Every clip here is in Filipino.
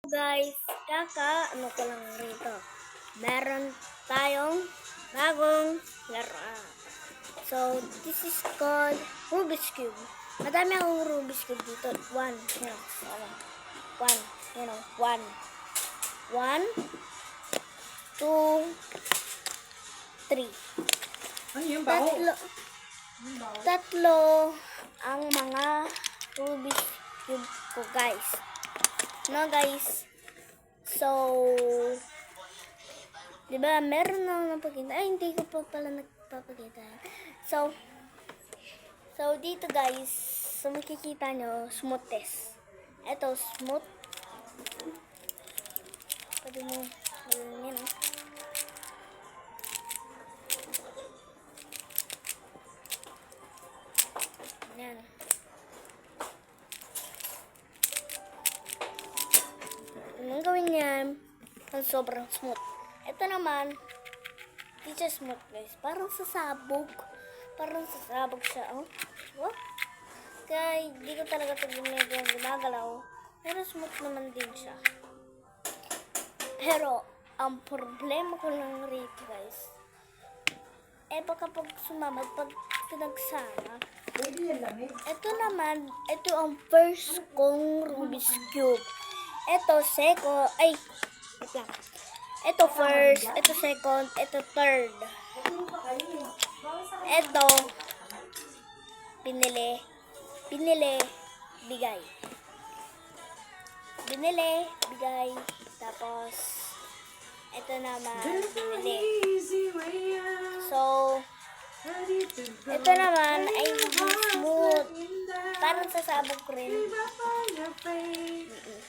Guys, ano ko lang rito. Meron tayong bagong laruan. So, this is called Rubik's Cube. Madami akong Rubik's Cube dito. One. One, two, three. Ano yung baho? Tatlo ang mga Rubik's Cube ko, guys. No, guys. So, di ba meron na napakita. Ay, hindi ko pa pala nagpapakita. So, dito, guys, so makikita nyo, smooth test. Ito, smooth. Pwede mo, yun, yan. Anong gawin yan? Ang sobrang smooth. Ito naman, hindi siya smooth, guys. Parang sasabog. Siya, oh. Oh. Kaya, hindi ko talaga ito ginagalaw. Pero smooth naman din siya. Pero, ang problema ko lang rito, guys, baka pag sumamad, pag pinagsama, ito naman, ito ang first kong Rubik's Cube. Ito second, wait lang. Ito first, ito second, ito third. Ito, binili, bigay. Tapos, ito naman, binili. So, ito naman ay smooth. Parang sasabog rin.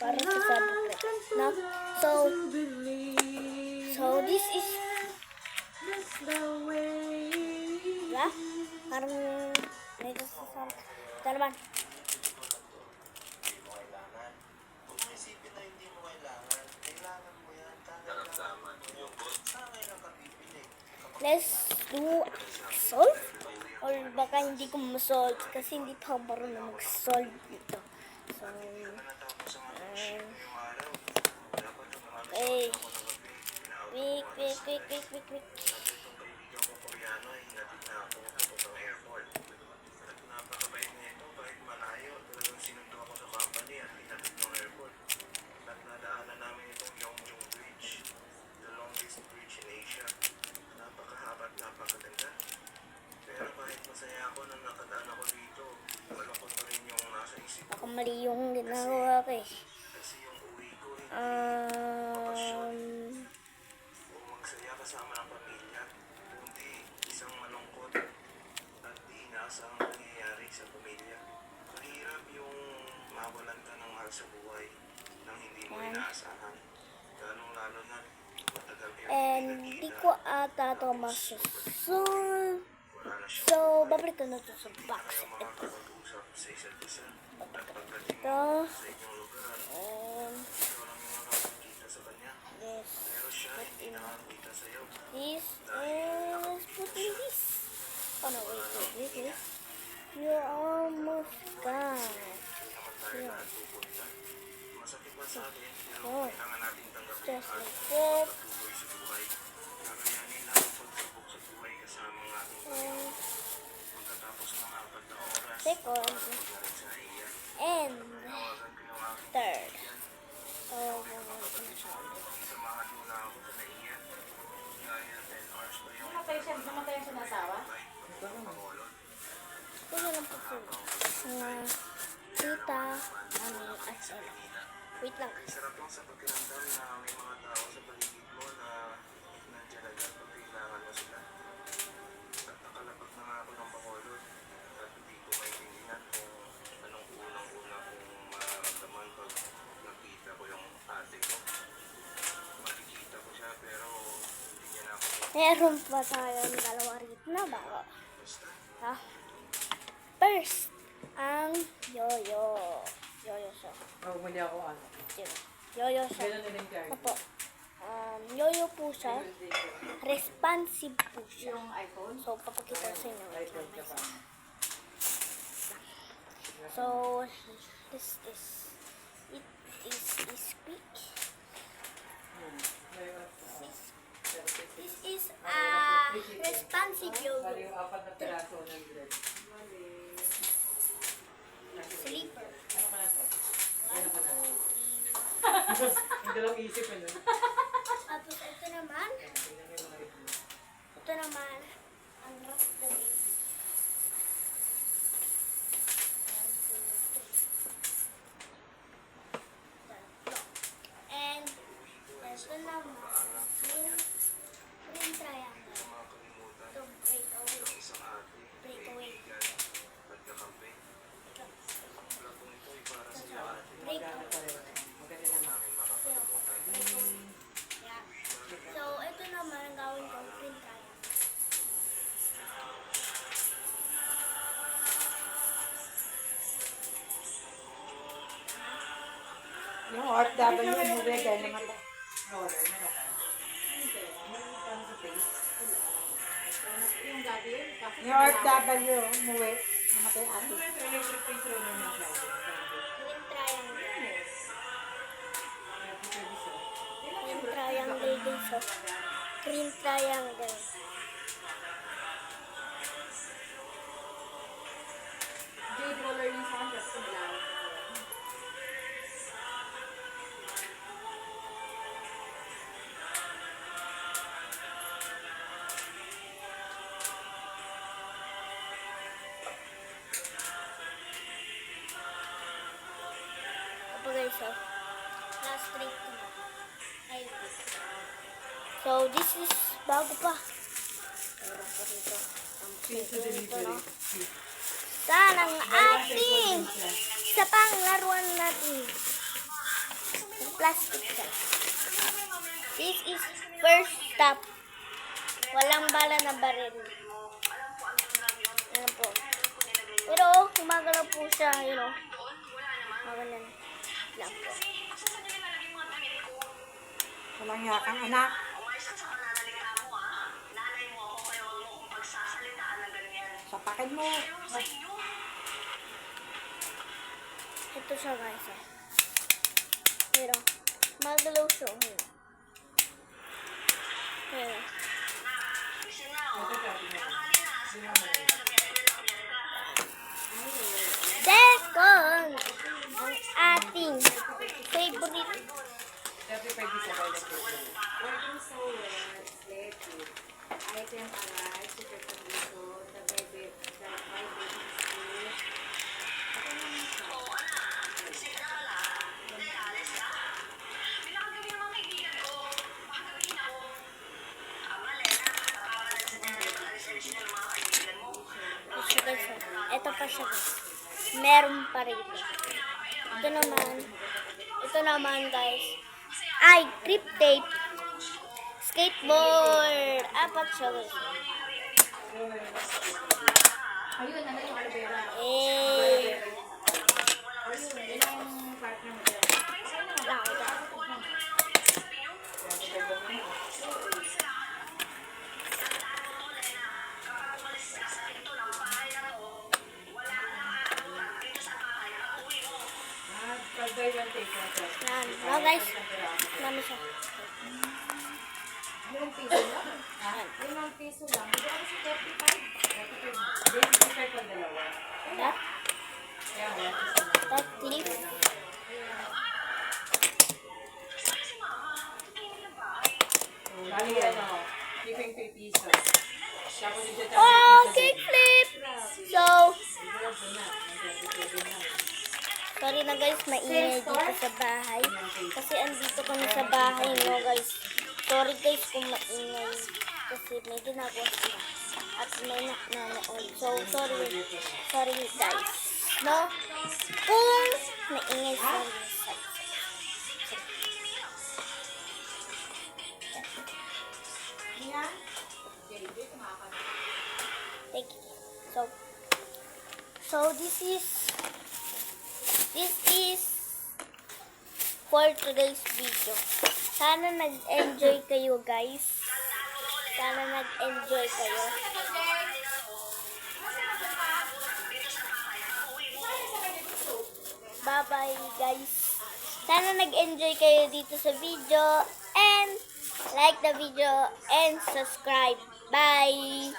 Parang sasabog rin. No? So this is diba? Parang medyo sasabog. Ito naman. Let's do solve. Or baka hindi ko ma-solve kasi hindi pa ako marunong mag-solve dito. So, okay. Quick. Baka mali yung ginagawa ko eh. Magsaya kasama ng pamilya, kundi isang malungkot at inaasang nangyayari sa pamilya. Mahirap yung mawalan ka ng mahal sa buhay nang hindi mo inaasahan. Lalong-lalo na matagal kayo Hindi ko ata ito masusunod. So, babalik ko na ito sa box. makakapag-usap sa isa't isa at pagdating Ito. sa inyong lugar. Ikaw lang yung makakakita sa kanya. This. Pero siya hindi nakakita sa iyo. This is put in this. Oh no, wait. You're almost gone. Yeah. Masakit man sa atin, pero Oh. kailangan natin tanggapin Just at like that. patuloy sa buhay. Kakayanin natin pagsubok sa buhay kasama ng ating Panginoon. Pagkatapos ng 4 na oras, Second. pagdating sa iya, And tawagan ko yung aking third. So, samahan mo na ako sa naiya. Dahil 10 hours pa yung Namatay siya ng asawa? pagkakulot. ito na lang po mga tita namin at sila. Wait lang. Sarap lang sa pakiramdam na may mga tao sa paligid mo na nandiyan agad pag kailangan mo sila. At nakalabag na nga ako ng Bacolod at hindi ko maintindihan kung anong unang-una kong mararamdaman pag nakita ko yung ate ko. Makikita ko siya pero hindi niya na ako Meron pa tayong dalawa rito na bago. Ha? First, ang yoyo. Yoyo siya. Oh, mali ako ano. Yoyo siya. Ganun din yung card. Opo. Yoyo po siya. Responsive po siya. Yung iPhone? So, papakita ko sa inyo. iPhone ka pa. So, this is, it is quick. Ang dalawang isip ano. Tapos ito naman, ang rock the baby. 1, 2, 3. And ito naman, yung triangle. Makakalimutan Ito, breakaway. ng isang ate, Breakaway. kaibigan, nagkakampi. Platong ito ay para sa iyo ate. Breakaway. Maganda naman. Namin makakalimutan. Yeah. So, ito naman ang gawin ko, green triangle. Yung OFW mo rin dahil namatay. Roller, meron ka. Hindi. Meron ka sa face. Wala. Yung gabi, bakit? Yung OFW, umuwi. Namatay ate. Electric face roller na siya. Green triangle. Green Green triangle dito. Green triangle. Jade roller yung sound kasi malawak. Kapag guys, so, last straight ko na. Ay, so, this is bago pa. Meron pa dito. Ang Pizza dito, no? delivery. Saan ang ating sa panglaruan natin? Yung plastic siya. This is first stop. Walang bala na baril. Ayan po. Pero, gumagalaw po siya, you know. Magalan lang po. Walang yakang anak. Sapakin mo. Ito siya guys. Pero, magalaw siya. Pero, second, ang ating favorite. 35 isa by the person. Working so well, let it. Item arrived, super condition, the baby, the baby is Ito guys, ito pa siya guys. Meron pa rito. Ito naman guys. Ay, grip tape. Skateboard. Apat siya guys. ayun, ano yung aloe vera? Eh. Ilang partner mo dyan? Lang. Pag-buy one take one set. Yan. No guys. Dami siya. Limang piso lang? Limang piso lang. Hindi ako sa 35. Basic effect pag dalawa. That, Kaya wala. that clip. Bali ano, keeping 3 pesos. Tapos yung siya Oh, kickflip! So, sorry na guys, maingay dito sa bahay. Kasi andito kami sa bahay, no guys. Sorry guys kung maingay. Kasi may ginagawa sila. At may nanonood. So, sorry. Sorry guys. No? Kung maingay, sorry. Yan. Thank you. So this is for today's video. Sana nag-enjoy kayo guys. Sana nag-enjoy kayo. Bye-bye guys. Sana nag-enjoy kayo dito sa video and like the video and subscribe. Bye!